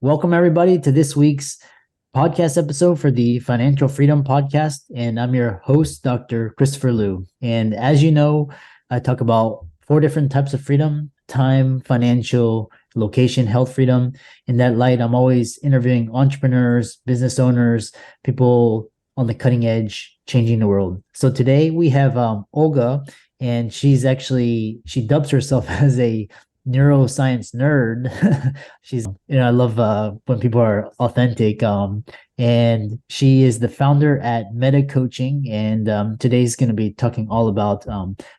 Welcome, everybody, to this week's podcast episode for the Financial Freedom Podcast. And I'm your host, Dr. Christopher Liu. And as you know, I talk about 4 different types of freedom: time, financial, location, health freedom. In that light, I'm always interviewing entrepreneurs, business owners, people on the cutting edge, changing the world. So today we have Olga, and she dubs herself as a neuroscience nerd. I love when people are authentic. And she is the founder at Meta Coaching. And today's going to be talking all about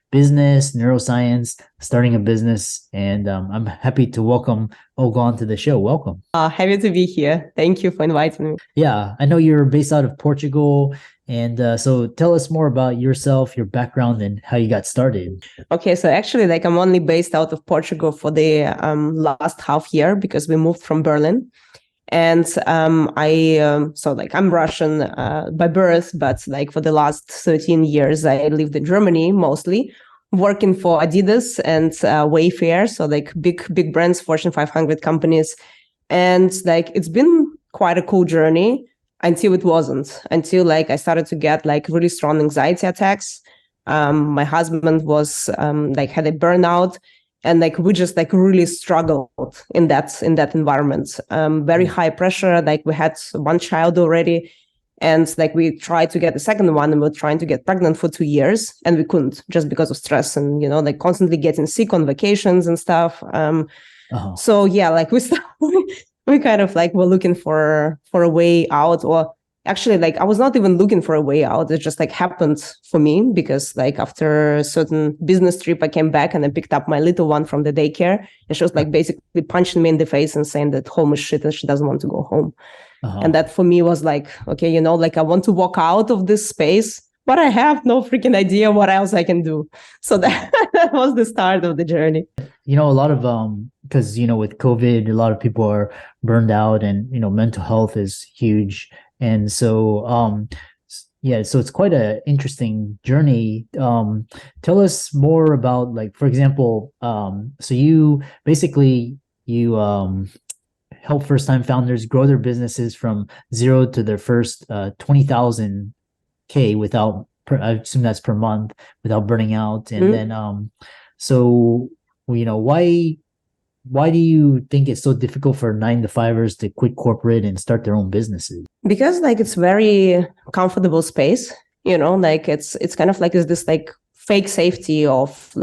business, neuroscience, starting a business. And I'm happy to welcome Olga onto the show. Welcome. Happy to be here. Thank you for inviting me. Yeah, I know you're based out of Portugal. And so tell us more about yourself, your background, and how you got started. Okay, so actually, I'm only based out of Portugal for the last half year because we moved from Berlin. And I'm Russian by birth, but for the last 13 years, I lived in Germany mostly, working for Adidas and Wayfair, so big brands, Fortune 500 companies. And it's been quite a cool journey. Until it wasn't, I started to get really strong anxiety attacks. My husband was had a burnout, and we just really struggled in that environment. Very high pressure. We had one child already, and we tried to get the second one, and we were trying to get pregnant for 2 years, and we couldn't just because of stress and constantly getting sick on vacations and stuff. So yeah, we kind of were looking for a way out, or actually I was not even looking for a way out. It just happened for me because after a certain business trip, I came back and I picked up my little one from the daycare, and she was basically punching me in the face and saying that home is shit and she doesn't want to go home. And that for me was okay, I want to walk out of this space, but I have no freaking idea what else I can do. So that was the start of the journey. A lot of because with COVID, a lot of people are burned out, and mental health is huge. And so so it's quite an interesting journey. Tell us more about, for example, so you help first-time founders grow their businesses from zero to their first 20,000 without, I assume that's per month, without burning out. And then so why do you think it's so difficult for 9-to-5ers to quit corporate and start their own businesses? Because it's very comfortable space, it's kind of is this fake safety of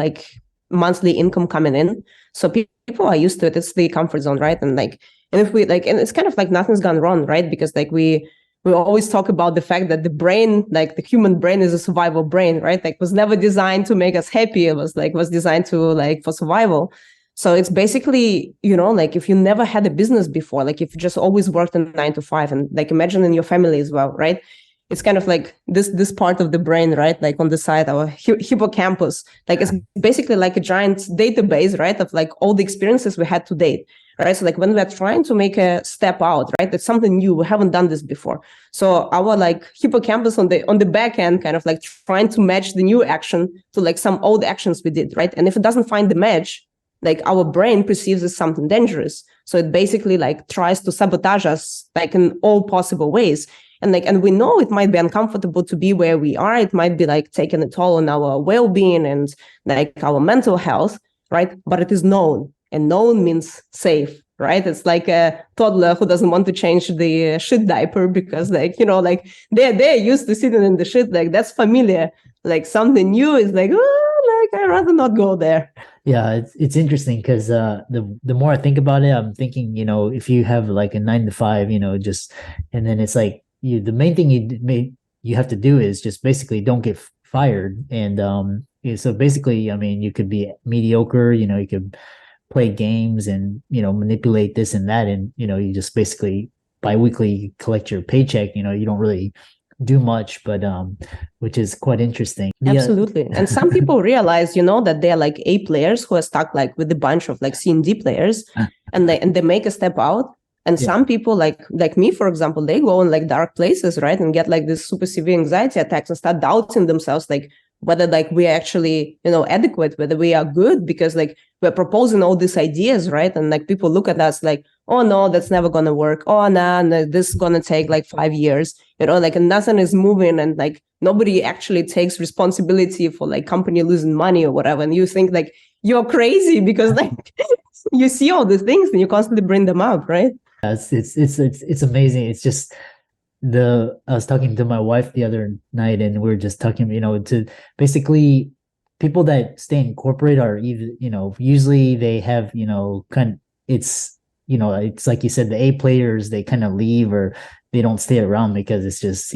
monthly income coming in. So people are used to it. It's the comfort zone, right? And and if we and it's kind of nothing's gone wrong, right? Because we always talk about the fact that the brain, the human brain, is a survival brain, right? Was never designed to make us happy. It was designed to for survival. So it's basically, if you never had a business before, if you just always worked in 9-to-5, and imagine in your family as well, right? It's kind of this part of the brain, right? On the side, our hippocampus, it's basically a giant database, right? Of all the experiences we had to date, right? So when we're trying to make a step out, right? It's something new. We haven't done this before. So our hippocampus on the back end kind of trying to match the new action to some old actions we did, right? And if it doesn't find the match, our brain perceives as something dangerous. So it basically tries to sabotage us in all possible ways. And we know it might be uncomfortable to be where we are. It might be taking a toll on our well-being and our mental health, right? But it is known, and known means safe, right? It's like a toddler who doesn't want to change the shit diaper because they're used to sitting in the shit, that's familiar. Something new is I'd rather not go there. Yeah, it's interesting because the more I think about it, I'm thinking, if you have a 9-to-5, just, and then it's the main thing you have to do is just basically don't get fired. And so basically, I mean, you could be mediocre, you could play games and, manipulate this and that. And, you just basically biweekly collect your paycheck, you don't really do much, but which is quite interesting. Absolutely. And some people realize, that they're A players who are stuck with a bunch of C and D players, and they make a step out. And some people like me, for example, they go in dark places, right? And get this super severe anxiety attacks and start doubting themselves, whether like we're actually, adequate, whether we are good, because like we're proposing all these ideas, right? And like people look at us like, oh no, that's never gonna work. Oh no, this is gonna take like 5 years, like, and nothing is moving, and like nobody actually takes responsibility for like company losing money or whatever. And you think like you're crazy because like you see all these things and you constantly bring them up, right? It's amazing. It's just I was talking to my wife the other night, and we were just talking, to basically people that stay in corporate are even, usually they have, it's like you said, the A players, they kind of leave or they don't stay around because it's just,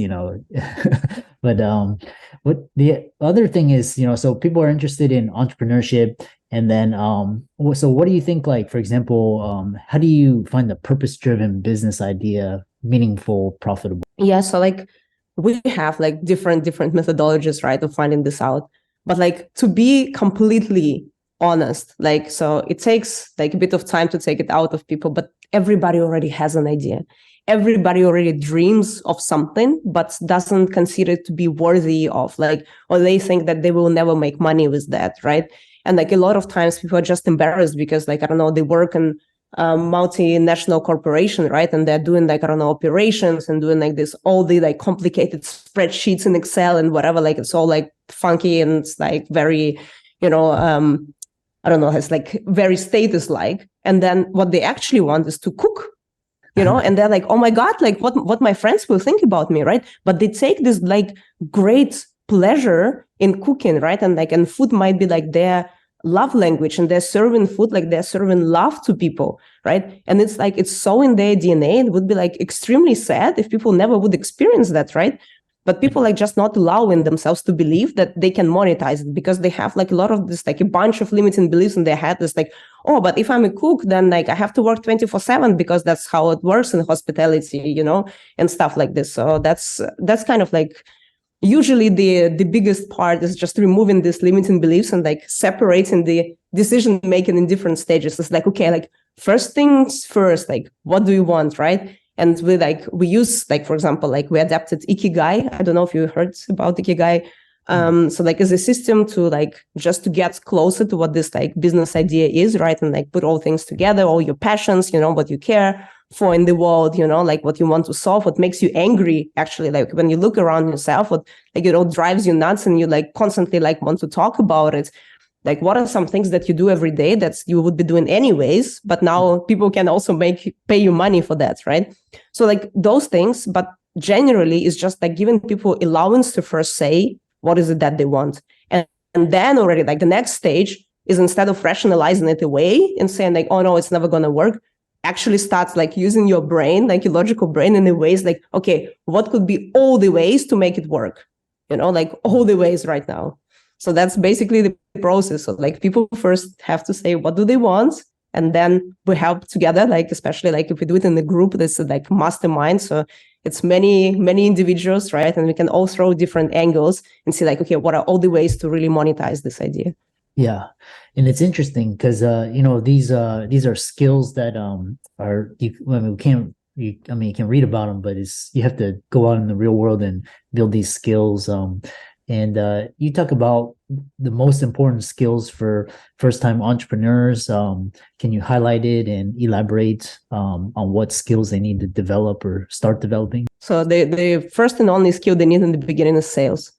but what the other thing is, so people are interested in entrepreneurship. And then, so what do you think, like, for example, how do you find the purpose-driven business idea meaningful, profitable? Yeah, so like we have like different methodologies, right, of finding this out. But like to be completely honest, like, so it takes like a bit of time to take it out of people, but everybody already has an idea. Everybody already dreams of something, but doesn't consider it to be worthy of, like, or they think that they will never make money with that, right? And like a lot of times people are just embarrassed because, like, I don't know, they work in multinational corporation, right? And they're doing like, I don't know, operations and doing like this, all the like complicated spreadsheets in Excel and whatever, like it's all like funky and it's like very, I don't know, it's like very status-like. And then what they actually want is to cook, and they're like, oh my God, like what my friends will think about me, right? But they take this like great pleasure in cooking, right? And like, and food might be like their love language, and they're serving food like they're serving love to people, right? And it's like, it's so in their DNA. It would be like extremely sad if people never would experience that, right? But people like just not allowing themselves to believe that they can monetize it because they have like a lot of this, like a bunch of limiting beliefs in their head. It's like, oh, but if I'm a cook, then like I have to work 24/7 because that's how it works in hospitality, and stuff like this. So that's kind of like, usually the biggest part is just removing these limiting beliefs and like separating the decision making in different stages. It's like, okay, like first things first, like what do you want, right? And we use like, for example, like we adapted Ikigai. I don't know if you heard about Ikigai. So like as a system to like just to get closer to what this like business idea is, right? And like put all things together, all your passions, what you care for in the world, like what you want to solve, what makes you angry, actually, like when you look around yourself, what like it all drives you nuts and you like constantly like want to talk about it. Like what are some things that you do every day that you would be doing anyways, but now people can also pay you money for that, right? So like those things, but generally it's just like giving people allowance to first say what is it that they want. And then already like the next stage is, instead of rationalizing it away and saying like, oh no, it's never going to work, actually starts like using your brain, like your logical brain, in the ways like, okay, what could be all the ways to make it work? Like all the ways right now. So that's basically the process. So like people first have to say, what do they want? And then we help together, like, especially like if we do it in a group, that's like mastermind. So it's many individuals, right? And we can all throw different angles and see like, okay, what are all the ways to really monetize this idea? Yeah. And it's interesting because, these are skills that you can read about them, but you have to go out in the real world and build these skills. And you talk about the most important skills for first-time entrepreneurs. Can you highlight it and elaborate on what skills they need to develop or start developing? So the first and only skill they need in the beginning is sales,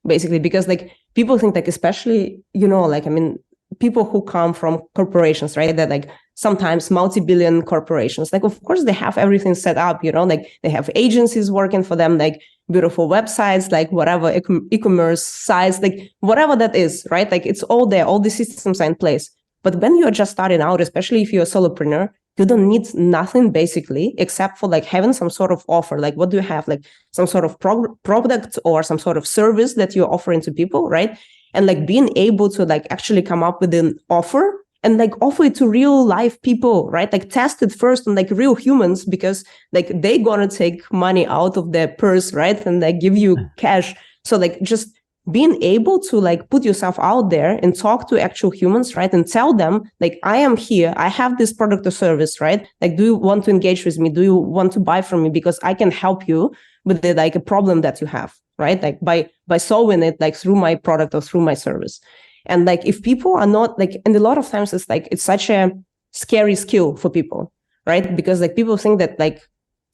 basically, because like people think like, especially, like, I mean, people who come from corporations, right? That like sometimes multi-billion corporations, like, of course they have everything set up, like they have agencies working for them, like beautiful websites, like whatever, e-commerce sites, like whatever that is, right? Like it's all there, all the systems are in place. But when you're just starting out, especially if you're a solopreneur, you don't need nothing basically, except for like having some sort of offer. Like what do you have? Like some sort of product or some sort of service that you're offering to people, right? And like being able to like actually come up with an offer and like offer it to real life people, right? Like test it first on like real humans, because like they gonna take money out of their purse, right? And like give you cash. So like just being able to like put yourself out there and talk to actual humans, right? And tell them like, I am here, I have this product or service, right? Like, do you want to engage with me? Do you want to buy from me? Because I can help you with the, like a problem that you have, right? Like by solving it, like through my product or through my service. And like, if people are not like, and a lot of times it's like, it's such a scary skill for people, right? Because like people think that like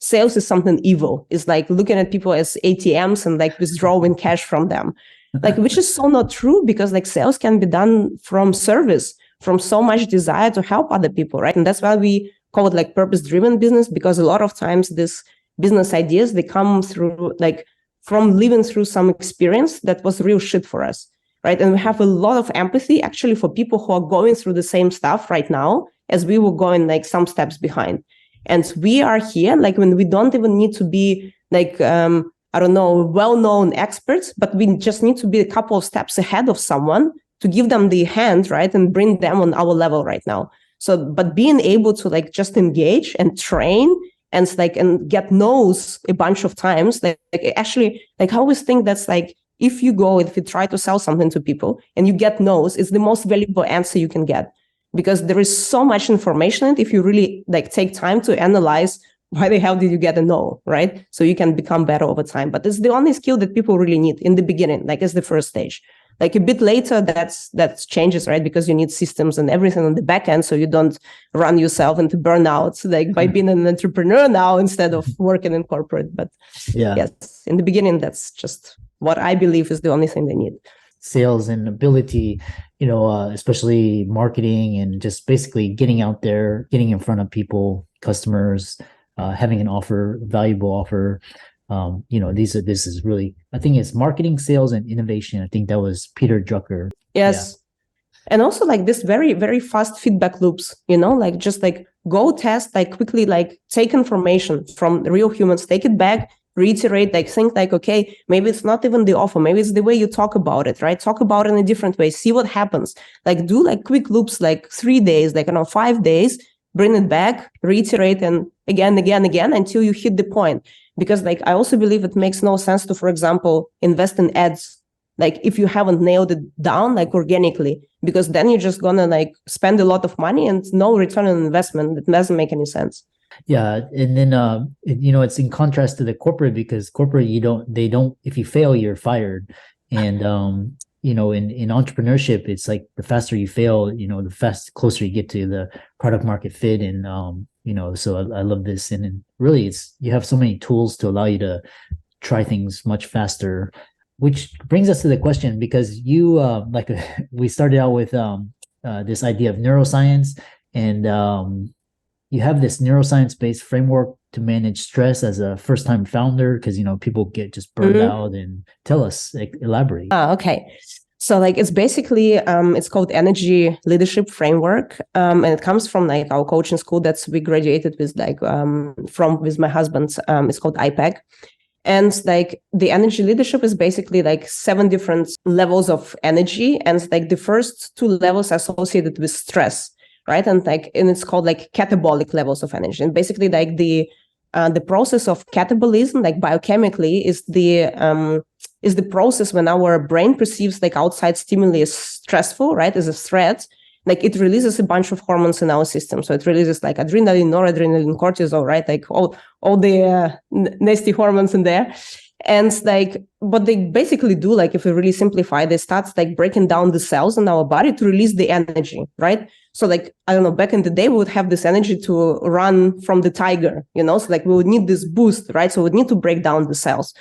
sales is something evil. It's like looking at people as ATMs and like withdrawing cash from them, like, which is so not true, because like sales can be done from service, from so much desire to help other people, right? And that's why we call it like purpose-driven business, because a lot of times this business ideas, they come through like from living through some experience that was real shit for us, right? And we have a lot of empathy actually for people who are going through the same stuff right now as we were going like some steps behind. And we are here like when we don't even need to be like, I don't know, well-known experts, but we just need to be a couple of steps ahead of someone to give them the hand, right? And bring them on our level right now. So, but being able to like just engage and train and like, and get no's a bunch of times, like actually, like I always think that's like, if you try to sell something to people and you get no's, it's the most valuable answer you can get, because there is so much information if you really like take time to analyze why the hell did you get a no, right? So you can become better over time. But it's the only skill that people really need in the beginning, like as the first stage. Like a bit later, that changes, right? Because you need systems and everything on the back end, so you don't run yourself into burnout, like by being an entrepreneur now instead of working in corporate. But yes, in the beginning, that's just what I believe is the only thing they need. Sales and ability, especially marketing and just basically getting out there, getting in front of people, customers, having an offer, valuable offer. This is really, I think it's marketing, sales, and innovation. I think that was Peter Drucker. Yes. Yeah. And also like this very, very fast feedback loops, like just like go test, like quickly, like take information from real humans, take it back, reiterate, like think like, okay, maybe it's not even the offer, maybe it's the way you talk about it, right? Talk about it in a different way, see what happens. Like do like quick loops, like 3 days, like 5 days, bring it back, reiterate, and again, until you hit the point. Because like I also believe it makes no sense to, for example, invest in ads, like if you haven't nailed it down like organically, because then you're just gonna like spend a lot of money and no return on investment. That doesn't make any sense. Yeah, and then it's in contrast to the corporate, because corporate they don't if you fail, you're fired. And in entrepreneurship, it's like the faster you fail, the closer you get to the product market fit. And so I love this. And really you have so many tools to allow you to try things much faster, which brings us to the question, because you we started out with this idea of neuroscience, and you have this neuroscience-based framework to manage stress as a first-time founder, because people get just burned out. And tell us, elaborate. Okay. So like it's basically it's called Energy Leadership Framework, and it comes from like our coaching school that's we graduated with, like with my husband. It's called IPEC. And like the energy leadership is basically like 7 different levels of energy, and like the first 2 levels are associated with stress, right? And it's called like catabolic levels of energy. And basically like the process of catabolism, like biochemically, is the process when our brain perceives like outside stimuli as stressful, right, as a threat. Like it releases a bunch of hormones in our system. So it releases like adrenaline, noradrenaline, cortisol, right? Like all the nasty hormones in there. And like what they basically do, like if we really simplify, they start like breaking down the cells in our body to release the energy, right? So like, I don't know, back in the day, we would have this energy to run from the tiger, so like we would need this boost, right? So we would need to break down the cells.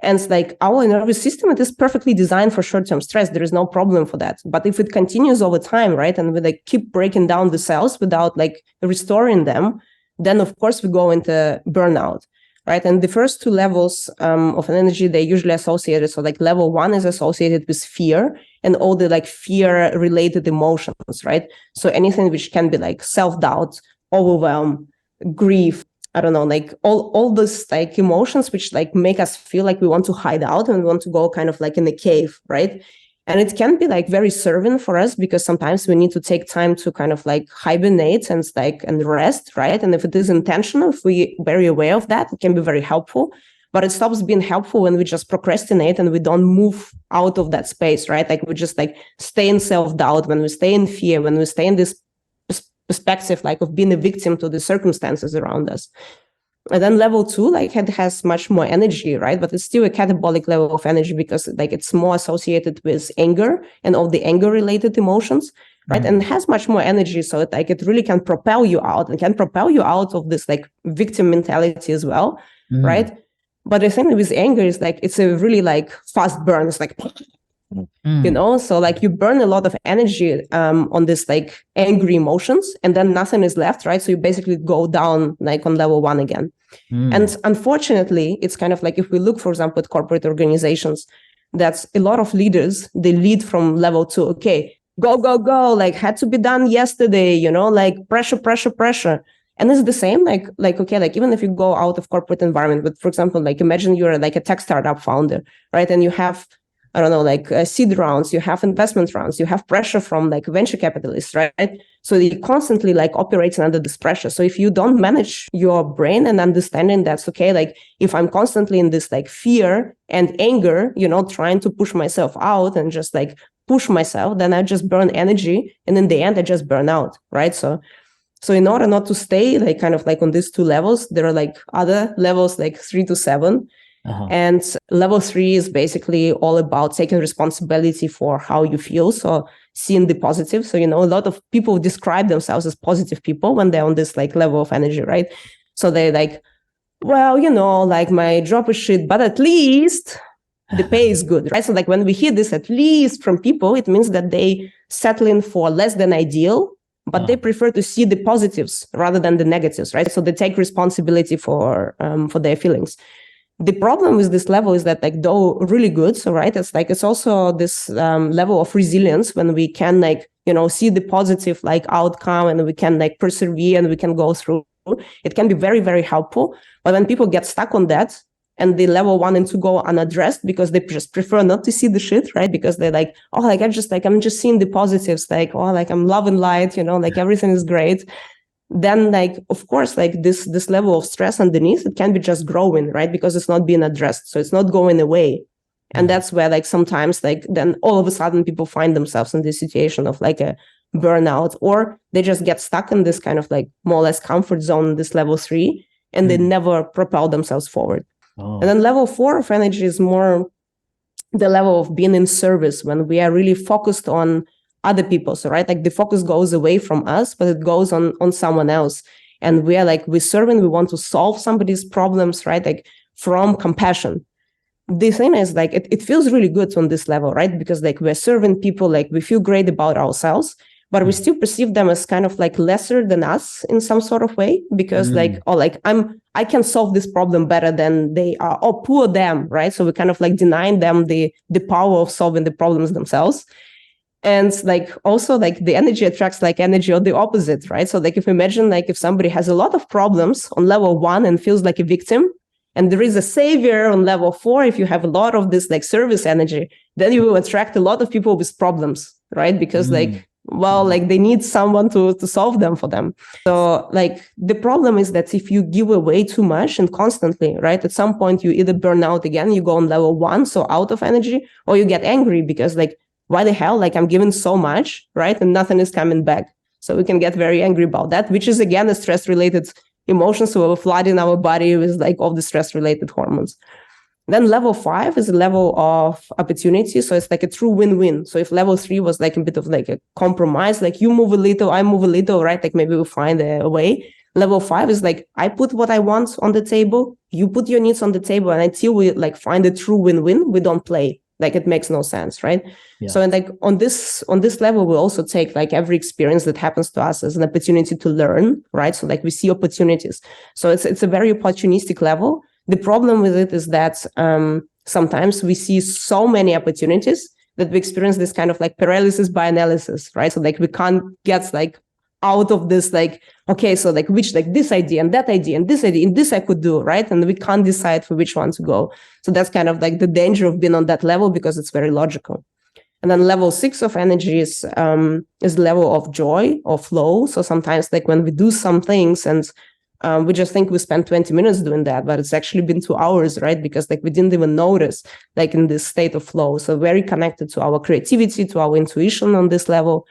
And it's like our nervous system, it is perfectly designed for short-term stress. There is no problem for that. But if it continues over time, right, and we like keep breaking down the cells without like restoring them, then of course we go into burnout, right? And the first 2 levels of an energy, they're usually associated. So like level 1 is associated with fear and all the like fear-related emotions, right? So anything which can be like self-doubt, overwhelm, grief, I don't know, like all those like emotions which like make us feel like we want to hide out and we want to go kind of like in a cave, right? And it can be like very serving for us, because sometimes we need to take time to kind of like hibernate and rest, right? And if it is intentional, if we're very aware of that, it can be very helpful. But it stops being helpful when we just procrastinate and we don't move out of that space, right? Like we just like stay in self-doubt, when we stay in fear, when we stay in this perspective like of being a victim to the circumstances around us. And then level 2, like it has much more energy, right? But it's still a catabolic level of energy because like it's more associated with anger and all the anger related emotions, right? And it has much more energy. So it really can propel you out and can propel you out of this like victim mentality as well, right? But the thing with anger is like, it's a really like fast burn. It's like, so like you burn a lot of energy on this like angry emotions and then nothing is left, right? So you basically go down like on level 1 again. And unfortunately, it's kind of like if we look, for example, at corporate organizations, that's a lot of leaders, they lead from level 2. Okay, go, go, go, like had to be done yesterday, like pressure, pressure, pressure. And it's the same, like, okay, like even if you go out of corporate environment, but for example, like imagine you're like a tech startup founder, right? And you have, I don't know, like seed rounds, you have investment rounds, you have pressure from like venture capitalists, right? So you constantly like operating under this pressure. So if you don't manage your brain and understanding that's okay, like if I'm constantly in this like fear and anger, trying to push myself out and just like push myself, then I just burn energy. And in the end, I just burn out, right? So in order not to stay like kind of like on these 2 levels, there are like other levels like 3 to 7. And level 3 is basically all about taking responsibility for how you feel. So seeing the positive. So, a lot of people describe themselves as positive people when they're on this like level of energy, right? So they're like, well, like my job is shit, but at least the pay is good, right? So like when we hear this, at least from people, it means that they settle in for less than ideal, but they prefer to see the positives rather than the negatives, right? So they take responsibility for their feelings. The problem with this level is that like though really good, so right, it's also this level of resilience when we can like see the positive like outcome and we can like persevere and we can go through. It can be very, very helpful. But when people get stuck on that and the level 1 and 2 go unaddressed because they just prefer not to see the shit, right? Because they're like, oh, like I'm just seeing the positives, like, oh, like I'm love and light, like everything is great. Then like of course like this level of stress underneath, it can be just growing, right? Because it's not being addressed, so it's not going away. And that's where like sometimes like then all of a sudden people find themselves in this situation of like a burnout, or they just get stuck in this kind of like more or less comfort zone, this level 3, and they never propel themselves forward. And then level 4 of energy is more the level of being in service, when we are really focused on other people. So right, like the focus goes away from us, but it goes on someone else. And we are like, we're serving, we want to solve somebody's problems, right? Like from compassion. The thing is like, it feels really good on this level, right? Because like we're serving people, like we feel great about ourselves, but we still perceive them as kind of like lesser than us in some sort of way, because like, oh, like I can solve this problem better than they are, or poor them, right? So we kind of like denying them the power of solving the problems themselves. And like also like the energy attracts like energy or the opposite, right? So like if you imagine like if somebody has a lot of problems on level 1 and feels like a victim, and there is a savior on level 4, if you have a lot of this like service energy, then you will attract a lot of people with problems, right? Because like, well, like they need someone to solve them for them. So like the problem is that if you give away too much and constantly, right, at some point you either burn out again, you go on level 1, so out of energy, or you get angry because like, why the hell, like I'm giving so much, right? And nothing is coming back. So we can get very angry about that, which is again, a stress-related emotion. So we're flooding our body with like all the stress-related hormones. Then level 5 is a level of opportunity. So it's like a true win-win. So if level 3 was like a bit of like a compromise, like you move a little, I move a little, right? Like maybe we'll find a way. Level 5 is like, I put what I want on the table, you put your needs on the table, and until we like find a true win-win, we don't play. Like it makes no sense, right? Yeah. So and like on this level, we also take like every experience that happens to us as an opportunity to learn, right? So like we see opportunities. So it's a very opportunistic level. The problem with it is that sometimes we see so many opportunities that we experience this kind of like paralysis by analysis, right? So like we can't get like out of this, like, okay, so like which, like this idea and that idea and this idea and this I could do, right? And we can't decide for which one to go. So that's kind of like the danger of being on that level, because it's very logical. And then level 6 of energy is level of joy or flow. So sometimes like when we do some things and we just think we spent 20 minutes doing that, but it's actually been 2 hours, right? Because like we didn't even notice, like in this state of flow. So very connected to our creativity, to our intuition on this level.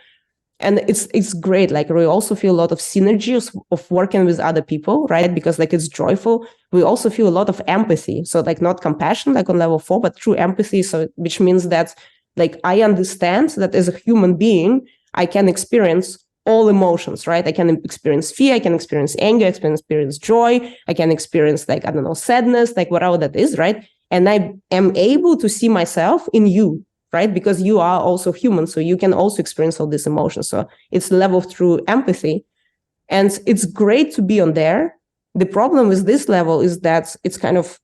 And it's great. Like we also feel a lot of synergy of working with other people, right? Because like it's joyful. We also feel a lot of empathy. So like not compassion, like on level 4, but true empathy. So which means that like I understand that as a human being, I can experience all emotions, right? I can experience fear, I can experience anger, I can experience joy, I can experience like, I don't know, sadness, like whatever that is, right? And I am able to see myself in you, right? Because you are also human, so you can also experience all these emotions. So it's level of true empathy. And it's great to be on there. The problem with this level is that it's kind of,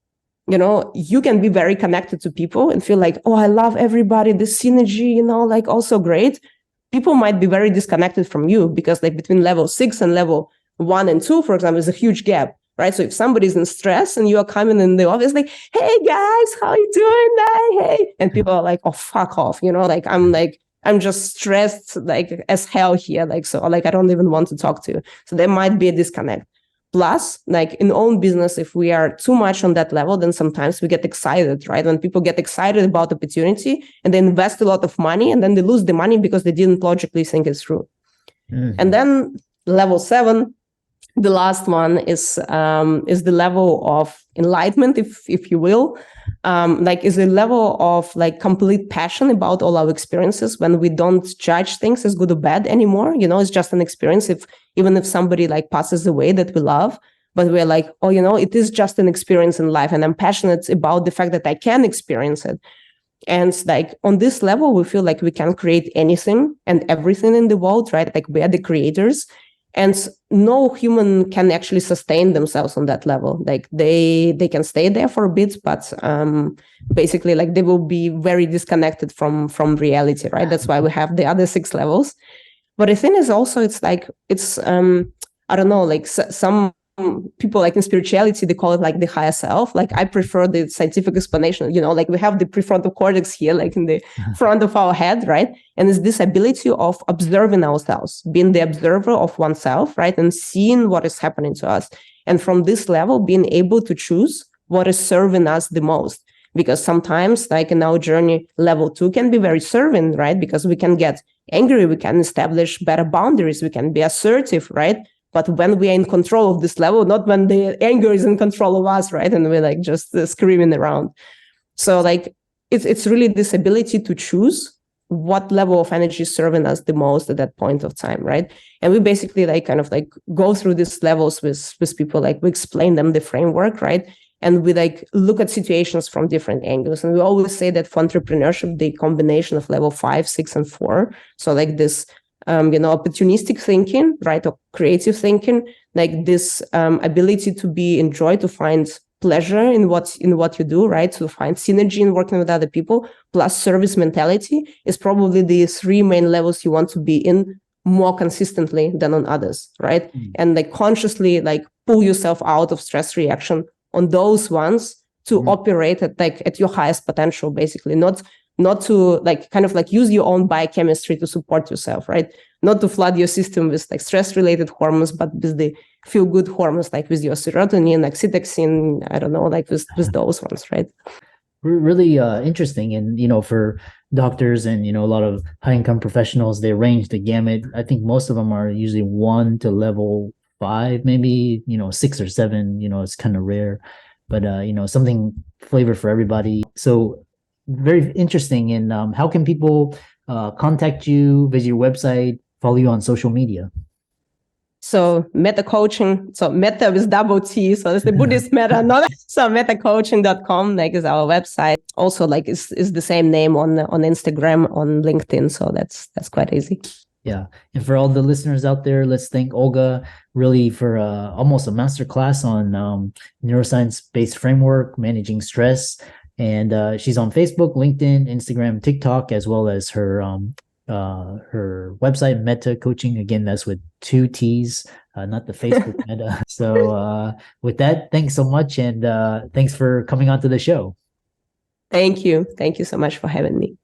you can be very connected to people and feel like, oh, I love everybody, this synergy, like also great. People might be very disconnected from you because like between level 6 and level 1 and 2, for example, is a huge gap, right? So if somebody's in stress and you are coming in the office like, hey guys, how you doing? Hey. And people are like, oh, fuck off. I'm just stressed like as hell here. Like, so like, I don't even want to talk to you. So there might be a disconnect. Plus, like in own business, if we are too much on that level, then sometimes we get excited, right? When people get excited about opportunity and they invest a lot of money and then they lose the money because they didn't logically think it through. Mm-hmm. And then level 7, the last one is the level of enlightenment, if you will, is a level of like complete passion about all our experiences when we don't judge things as good or bad anymore. It's just an experience. Even if somebody like passes away that we love, but we're like, oh, it is just an experience in life, and I'm passionate about the fact that I can experience it. And like on this level, we feel like we can create anything and everything in the world, right? Like we are the creators. And no human can actually sustain themselves on that level. Like they can stay there for a bit, but basically like they will be very disconnected from reality, right? That's why we have the other 6 levels. But the thing is also, it's I don't know, like some people like in spirituality, they call it like the higher self. Like I prefer the scientific explanation, like we have the prefrontal cortex here, like in the front of our head, right? And it's this ability of observing ourselves, being the observer of oneself, right? And seeing what is happening to us. And from this level, being able to choose what is serving us the most. Because sometimes, like in our journey, level 2 can be very serving, right? Because we can get angry, we can establish better boundaries, we can be assertive, right? But when we are in control of this level, not when the anger is in control of us, right? And we're like just screaming around. So like it's really this ability to choose what level of energy is serving us the most at that point of time, right? And we basically like kind of like go through these levels with people, like we explain them the framework, right? And we like look at situations from different angles. And we always say that for entrepreneurship, the combination of level 5, 6, and 4. So like this opportunistic thinking, right, or creative thinking, like this ability to be enjoy, to find pleasure in what you do, right, to find synergy in working with other people, plus service mentality is probably the 3 main levels you want to be in more consistently than on others, right? And like consciously like pull yourself out of stress reaction on those ones to operate at your highest potential, basically, not to like kind of like use your own biochemistry to support yourself, right? Not to flood your system with like stress related hormones, but with the feel good hormones, like with your serotonin, like cytokine, I don't know, like with those ones, right? Really interesting. And for doctors and a lot of high income professionals, they range the gamut. I think most of them are usually 1 to level 5, maybe 6 or 7. It's kind of rare, but something flavor for everybody. So very interesting. And how can people contact you, visit your website, follow you on social media? So meta coaching, so meta with double T, so it's the Buddhist meta, not so metacoaching.com, like is our website. Also like is the same name on Instagram, on LinkedIn, so that's quite easy. Yeah. And for all the listeners out there, let's thank Olga really for almost a masterclass on neuroscience-based framework, managing stress. And she's on Facebook, LinkedIn, Instagram, TikTok, as well as her website, Meta Coaching. Again, that's with 2 T's, not the Facebook Meta. So with that, thanks so much. And thanks for coming on to the show. Thank you. Thank you so much for having me.